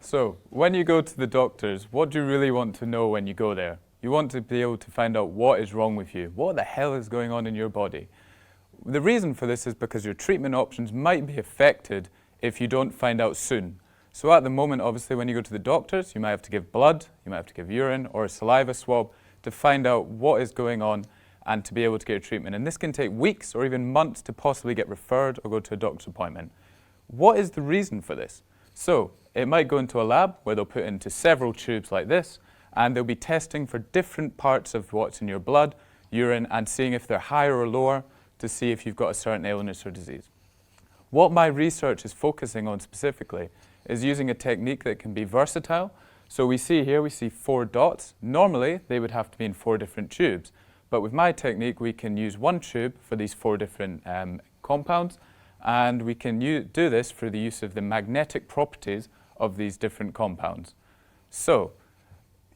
So, when you go to the doctors, what do you really want to know when you go there? You want to be able to find out what is wrong with you. What the hell is going on in your body? The reason for this is because your treatment options might be affected if you don't find out soon. So at the moment, obviously, when you go to the doctors, you might have to give blood, you might have to give urine or a saliva swab to find out what is going on and to be able to get your treatment. And this can take weeks or even months to possibly get referred or go to a doctor's appointment. What is the reason for this? So it might go into a lab where they'll put into several tubes like this, and they'll be testing for different parts of what's in your blood, urine, and seeing if they're higher or lower to see if you've got a certain illness or disease. What my research is focusing on specifically is using a technique that can be versatile. So we see here, we see 4 dots. Normally, they would have to be in 4 different tubes. But with my technique, we can use one tube for these 4 different compounds, and we can do this through the use of the magnetic properties of these different compounds. So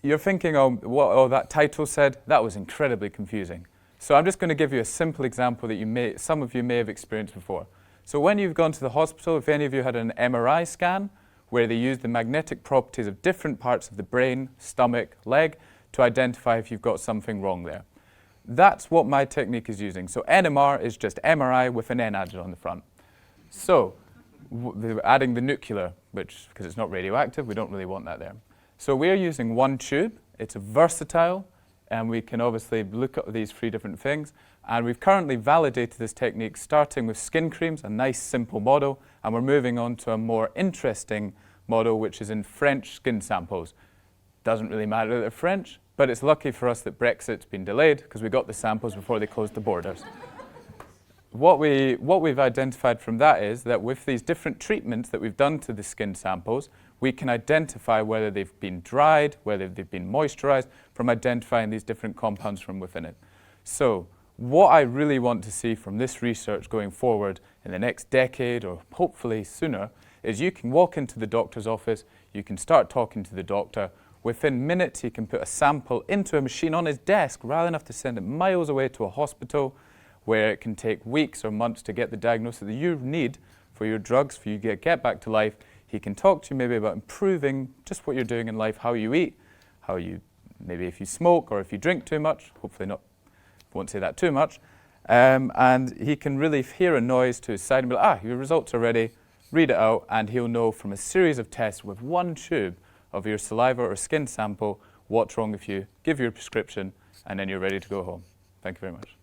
you're thinking, oh, that title said, that was incredibly confusing. So I'm just going to give you a simple example that some of you may have experienced before. So when you've gone to the hospital, if any of you had an MRI scan where they use the magnetic properties of different parts of the brain, stomach, leg to identify if you've got something wrong there. That's what my technique is using. So NMR is just MRI with an N added on the front. So adding the nuclear, which, because it's not radioactive, we don't really want that there. So we're using one tube. It's versatile, and we can obviously look at these 3 different things. And we've currently validated this technique starting with skin creams, a nice simple model, and we're moving on to a more interesting model, which is in French skin samples. Doesn't really matter that they're French, but it's lucky for us that Brexit's been delayed because we got the samples before they closed the borders. What we've identified from that is that with these different treatments that we've done to the skin samples, we can identify whether they've been dried, whether they've been moisturized, from identifying these different compounds from within it. So what I really want to see from this research going forward in the next decade, or hopefully sooner, is you can walk into the doctor's office, you can start talking to the doctor. Within minutes, he can put a sample into a machine on his desk rather than have to send it miles away to a hospital, where it can take weeks or months to get the diagnosis that you need for your drugs, for you to get back to life. He can talk to you maybe about improving just what you're doing in life, how you eat, maybe if you smoke or if you drink too much, hopefully not, won't say that too much. And he can really hear a noise to his side and be like, your results are ready, read it out, and he'll know from a series of tests with one tube of your saliva or skin sample what's wrong with you, give you a prescription, and then you're ready to go home. Thank you very much.